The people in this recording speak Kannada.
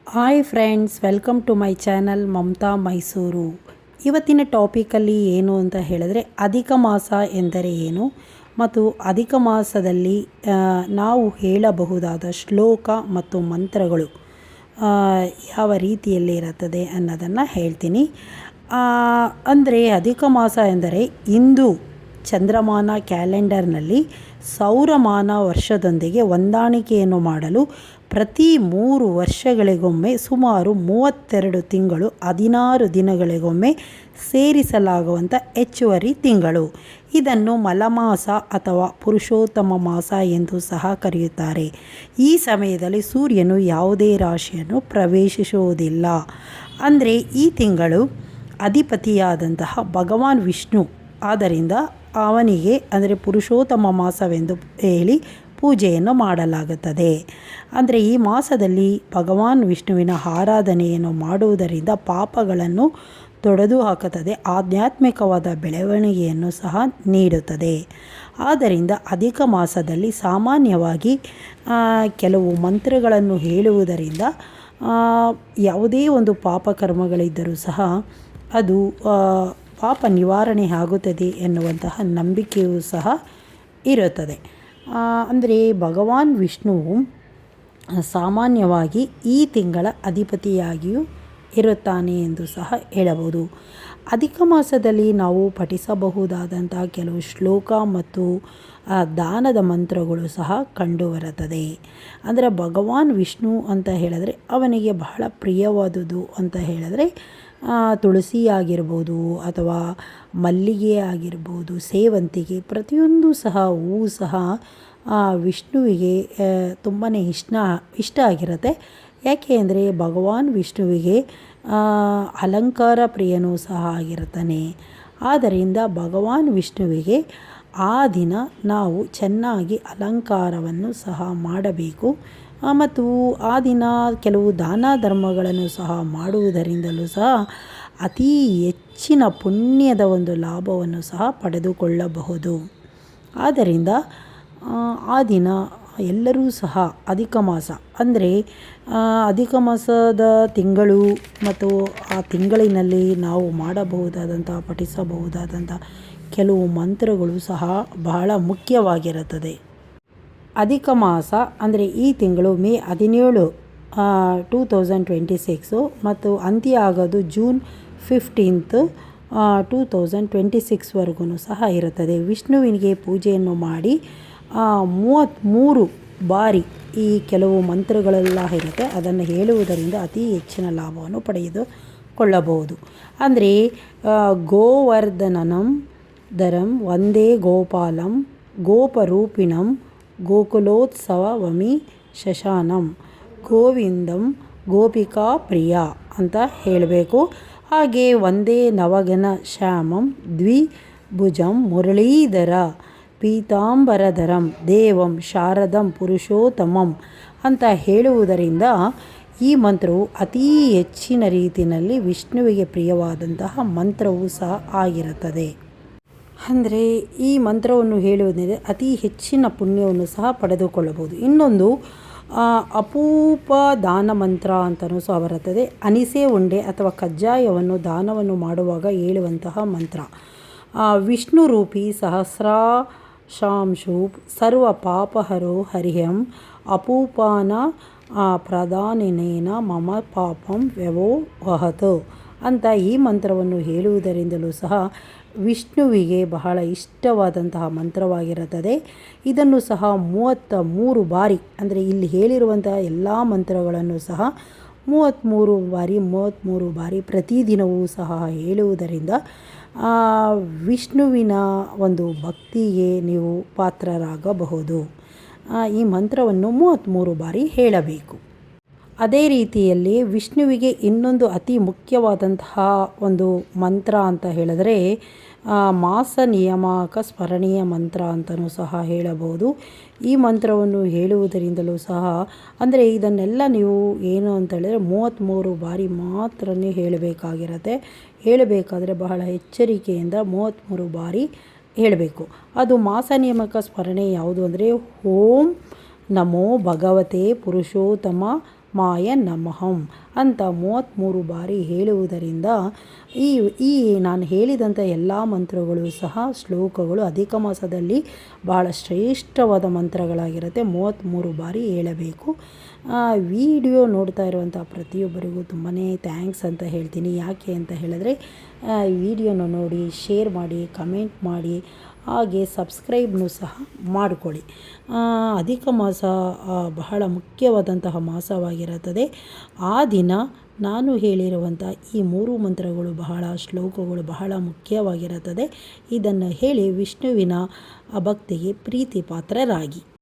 Hi friends, welcome to my channel Mamata Mysuru. ಇವತ್ತಿನ ಟಾಪಿಕಲ್ಲಿ ಏನು ಅಂತ ಹೇಳಿದ್ರೆ ಅಧಿಕ ಮಾಸ ಎಂದರೆ ಏನು ಮತ್ತು ಅಧಿಕ ಮಾಸದಲ್ಲಿ ನಾವು ಹೇಳಬಹುದಾದ ಶ್ಲೋಕ ಮತ್ತು ಮಂತ್ರಗಳು ಯಾವ ರೀತಿಯಲ್ಲಿ ಇರುತ್ತದೆ ಅನ್ನೋದನ್ನು ಹೇಳ್ತೀನಿ. ಅಂದರೆ ಅಧಿಕ ಮಾಸ ಎಂದರೆ ಇಂದು ಚಂದ್ರಮಾನ ಕ್ಯಾಲೆಂಡರ್ನಲ್ಲಿ ಸೌರಮಾನ ವರ್ಷದೊಂದಿಗೆ ಹೊಂದಾಣಿಕೆಯನ್ನು ಮಾಡಲು ಪ್ರತಿ 3 ವರ್ಷಗಳಿಗೊಮ್ಮೆ ಸುಮಾರು 32 ತಿಂಗಳು 16 ದಿನಗಳಿಗೊಮ್ಮೆ ಸೇರಿಸಲಾಗುವಂಥ ಹೆಚ್ಚುವರಿ ತಿಂಗಳು. ಇದನ್ನು ಮಲಮಾಸ ಅಥವಾ ಪುರುಷೋತ್ತಮ ಮಾಸ ಎಂದು ಸಹ ಕರೆಯುತ್ತಾರೆ. ಈ ಸಮಯದಲ್ಲಿ ಸೂರ್ಯನು ಯಾವುದೇ ರಾಶಿಯನ್ನು ಪ್ರವೇಶಿಸುವುದಿಲ್ಲ. ಅಂದರೆ ಈ ತಿಂಗಳು ಅಧಿಪತಿಯಾದಂತಹ ಭಗವಾನ್ ವಿಷ್ಣು, ಆದ್ದರಿಂದ ಅವನಿಗೆ ಅಂದರೆ ಪುರುಷೋತ್ತಮ ಮಾಸವೆಂದು ಹೇಳಿ ಪೂಜೆಯನ್ನು ಮಾಡಲಾಗುತ್ತದೆ. ಅಂದರೆ ಈ ಮಾಸದಲ್ಲಿ ಭಗವಾನ್ ವಿಷ್ಣುವಿನ ಆರಾಧನೆಯನ್ನು ಮಾಡುವುದರಿಂದ ಪಾಪಗಳನ್ನು ತೊಡೆದು ಹಾಕುತ್ತದೆ, ಆಧ್ಯಾತ್ಮಿಕವಾದ ಬೆಳವಣಿಗೆಯನ್ನು ಸಹ ನೀಡುತ್ತದೆ. ಆದ್ದರಿಂದ ಅಧಿಕ ಮಾಸದಲ್ಲಿ ಸಾಮಾನ್ಯವಾಗಿ ಕೆಲವು ಮಂತ್ರಗಳನ್ನು ಹೇಳುವುದರಿಂದ ಯಾವುದೇ ಒಂದು ಪಾಪಕರ್ಮಗಳಿದ್ದರೂ ಸಹ ಅದು ಪಾಪ ನಿವಾರಣೆ ಆಗುತ್ತದೆ ಎನ್ನುವಂತಹ ನಂಬಿಕೆಯೂ ಸಹ ಇರುತ್ತದೆ. ಅಂದರೆ ಭಗವಾನ್ ವಿಷ್ಣುವು ಸಾಮಾನ್ಯವಾಗಿ ಈ ತಿಂಗಳ ಅಧಿಪತಿಯಾಗಿಯೂ ಇರುತ್ತಾನೆ ಎಂದು ಸಹ ಹೇಳಬಹುದು. ಅಧಿಕ ಮಾಸದಲ್ಲಿ ನಾವು ಪಠಿಸಬಹುದಾದಂತಹ ಕೆಲವು ಶ್ಲೋಕ ಮತ್ತು ದಾನದ ಮಂತ್ರಗಳು ಸಹ ಕಂಡುಬರುತ್ತದೆ. ಅಂದರೆ ಭಗವಾನ್ ವಿಷ್ಣು ಅಂತ ಹೇಳಿದ್ರೆ ಅವನಿಗೆ ಬಹಳ ಪ್ರಿಯವಾದುದು ಅಂತ ಹೇಳಿದ್ರೆ ತುಳಸಿ ಆಗಿರ್ಬೋದು ಅಥವಾ ಮಲ್ಲಿಗೆ ಆಗಿರ್ಬೋದು, ಸೇವಂತಿಗೆ, ಪ್ರತಿಯೊಂದು ಸಹ ಹೂವು ಸಹ ವಿಷ್ಣುವಿಗೆ ತುಂಬಾ ಇಷ್ಟ ಆಗಿರುತ್ತೆ. ಯಾಕೆ ಅಂದರೆ ಭಗವಾನ್ ವಿಷ್ಣುವಿಗೆ ಅಲಂಕಾರ ಪ್ರಿಯನೂ ಸಹ ಆಗಿರುತ್ತಾನೆ. ಆದ್ದರಿಂದ ಭಗವಾನ್ ವಿಷ್ಣುವಿಗೆ ಆ ದಿನ ನಾವು ಚೆನ್ನಾಗಿ ಅಲಂಕಾರವನ್ನು ಸಹ ಮಾಡಬೇಕು. ಮತ್ತು ಆ ದಿನ ಕೆಲವು ದಾನ ಧರ್ಮಗಳನ್ನು ಸಹ ಮಾಡುವುದರಿಂದಲೂ ಸಹ ಅತಿ ಹೆಚ್ಚಿನ ಪುಣ್ಯದ ಒಂದು ಲಾಭವನ್ನು ಸಹ ಪಡೆದುಕೊಳ್ಳಬಹುದು. ಆದ್ದರಿಂದ ಆ ದಿನ ಎಲ್ಲರೂ ಸಹ ಅಧಿಕ ಮಾಸ ಅಂದರೆ ಅಧಿಕ ಮಾಸದ ತಿಂಗಳು ಮತ್ತು ಆ ತಿಂಗಳಿನಲ್ಲಿ ನಾವು ಮಾಡಬಹುದಾದಂಥ ಪಠಿಸಬಹುದಾದಂಥ ಕೆಲವು ಮಂತ್ರಗಳು ಸಹ ಬಹಳ ಮುಖ್ಯವಾಗಿರುತ್ತದೆ. ಅಧಿಕ ಮಾಸ ಅಂದರೆ ಈ ತಿಂಗಳು ಮೇ 17, 2026 ಮತ್ತು ಅಂತ್ಯ ಆಗೋದು ಜೂನ್ 15, 2026ವರೆಗೂ ಸಹ ಇರುತ್ತದೆ. ವಿಷ್ಣುವಿನಿಗೆ ಪೂಜೆಯನ್ನು ಮಾಡಿ 33 ಬಾರಿ ಈ ಕೆಲವು ಮಂತ್ರಗಳೆಲ್ಲ ಇರುತ್ತೆ, ಅದನ್ನು ಹೇಳುವುದರಿಂದ ಅತಿ ಹೆಚ್ಚಿನ ಲಾಭವನ್ನು ಪಡೆದುಕೊಳ್ಳಬಹುದು. ಅಂದರೆ ಗೋವರ್ಧನಂ ಧರಂ ವಂದೇ ಗೋಪಾಲಂ ಗೋಪರೂಪಿಣಂ ಗೋಕುಲೋತ್ಸವಮಿ ಶಶಾನಂ ಗೋವಿಂದಂ ಗೋಪಿಕಾ ಪ್ರಿಯ ಅಂತ ಹೇಳಬೇಕು. ಹಾಗೆ ವಂದೇ ನವಘನ ಶ್ಯಾಮಂ ದ್ವಿಭುಜಂ ಮುರಳೀಧರ ಪೀತಾಂಬರಧರಂ ದೇವಂ ಶಾರದಂ ಪುರುಷೋತ್ತಮಂ ಅಂತ ಹೇಳುವುದರಿಂದ ಈ ಮಂತ್ರವು ಅತೀ ಹೆಚ್ಚಿನ ರೀತಿಯಲ್ಲಿ ವಿಷ್ಣುವಿಗೆ ಪ್ರಿಯವಾದಂತಹ ಮಂತ್ರವೂ ಸಹ ಆಗಿರುತ್ತದೆ. ಅಂದರೆ ಈ ಮಂತ್ರವನ್ನು ಹೇಳುವುದರಿಂದ ಅತಿ ಹೆಚ್ಚಿನ ಪುಣ್ಯವನ್ನು ಸಹ ಪಡೆದುಕೊಳ್ಳಬಹುದು. ಇನ್ನೊಂದು ಅಪೂಪ ದಾನ ಮಂತ್ರ ಅಂತಲೂ ಸಹ ಬರುತ್ತದೆ. ಅನಿಸೆ ಉಂಡೆ ಅಥವಾ ಕಜ್ಜಾಯವನ್ನು ದಾನವನ್ನು ಮಾಡುವಾಗ ಹೇಳುವಂತಹ ಮಂತ್ರ. ವಿಷ್ಣು ರೂಪಿ ಸಹಸ್ರಾಂಶು ಸರ್ವ ಪಾಪಹರೋ ಹರಿಹಂ ಅಪೂಪಾನ ಪ್ರಧಾನೇನ ಮಮ ಪಾಪಂ ವ್ಯವೋಹತ್ ಅಂತ ಈ ಮಂತ್ರವನ್ನು ಹೇಳುವುದರಿಂದಲೂ ಸಹ ವಿಷ್ಣುವಿಗೆ ಬಹಳ ಇಷ್ಟವಾದಂತಹ ಮಂತ್ರವಾಗಿರುತ್ತದೆ. ಇದನ್ನು ಸಹ 33 ಬಾರಿ, ಅಂದರೆ ಇಲ್ಲಿ ಹೇಳಿರುವಂತಹ ಎಲ್ಲ ಮಂತ್ರಗಳನ್ನು ಸಹ 33 ಬಾರಿ ಪ್ರತಿದಿನವೂ ಸಹ ಹೇಳುವುದರಿಂದ ವಿಷ್ಣುವಿನ ಒಂದು ಭಕ್ತಿಗೆ ನೀವು ಪಾತ್ರರಾಗಬಹುದು. ಈ ಮಂತ್ರವನ್ನು 33 ಬಾರಿ ಹೇಳಬೇಕು. ಅದೇ ರೀತಿಯಲ್ಲಿ ವಿಷ್ಣುವಿಗೆ ಇನ್ನೊಂದು ಅತಿ ಮುಖ್ಯವಾದಂತಹ ಒಂದು ಮಂತ್ರ ಅಂತ ಹೇಳಿದ್ರೆ ಮಾಸ ನಿಯಾಮಕ ಸ್ಮರಣೀಯ ಮಂತ್ರ ಅಂತಲೂ ಸಹ ಹೇಳಬಹುದು. ಈ ಮಂತ್ರವನ್ನು ಹೇಳುವುದರಿಂದಲೂ ಸಹ ಅಂದರೆ ಇದನ್ನೆಲ್ಲ ನೀವು ಏನು ಅಂತ ಹೇಳಿದ್ರೆ 33 ಬಾರಿ ಮಾತ್ರ ಹೇಳಬೇಕಾಗಿರುತ್ತೆ. ಹೇಳಬೇಕಾದ್ರೆ ಬಹಳ ಎಚ್ಚರಿಕೆಯಿಂದ 33 ಬಾರಿ ಹೇಳಬೇಕು. ಅದು ಮಾಸ ನಿಯಾಮಕ ಸ್ಮರಣೆ ಯಾವುದು ಅಂದರೆ ಓಂ ನಮೋ ಭಗವತೆ ಪುರುಷೋತ್ತಮ ಮಾಯ ನಮಃಂ ಅಂತ 33 ಬಾರಿ ಹೇಳುವುದರಿಂದ ಈ ನಾನು ಹೇಳಿದಂಥ ಎಲ್ಲ ಮಂತ್ರಗಳು ಸಹ ಶ್ಲೋಕಗಳು ಅಧಿಕ ಮಾಸದಲ್ಲಿ ಬಹಳ ಶ್ರೇಷ್ಠವಾದ ಮಂತ್ರಗಳಾಗಿರುತ್ತೆ. 33 ಬಾರಿ ಹೇಳಬೇಕು. ವಿಡಿಯೋ ನೋಡ್ತಾ ಇರುವಂಥ ಪ್ರತಿಯೊಬ್ಬರಿಗೂ ತುಂಬಾ ಥ್ಯಾಂಕ್ಸ್ ಅಂತ ಹೇಳ್ತೀನಿ. ಯಾಕೆ ಅಂತ ಹೇಳಿದ್ರೆ ವಿಡಿಯೋನ ನೋಡಿ, ಶೇರ್ ಮಾಡಿ, ಕಮೆಂಟ್ ಮಾಡಿ, ಹಾಗೆ ಸಬ್ಸ್ಕ್ರೈಬ್ನೂ ಸಹ ಮಾಡಿಕೊಳ್ಳಿ. ಅಧಿಕ ಮಾಸ ಬಹಳ ಮುಖ್ಯವಾದಂತಹ ಮಾಸವಾಗಿರುತ್ತದೆ. ಆ ದಿನ ನಾನು ಹೇಳಿರುವಂಥ ಈ 3 ಮಂತ್ರಗಳು ಶ್ಲೋಕಗಳು ಬಹಳ ಮುಖ್ಯವಾಗಿರುತ್ತದೆ. ಇದನ್ನು ಹೇಳಿ ವಿಷ್ಣುವಿನ ಭಕ್ತಿಗೆ ಪ್ರೀತಿ ಪಾತ್ರರಾಗಿ.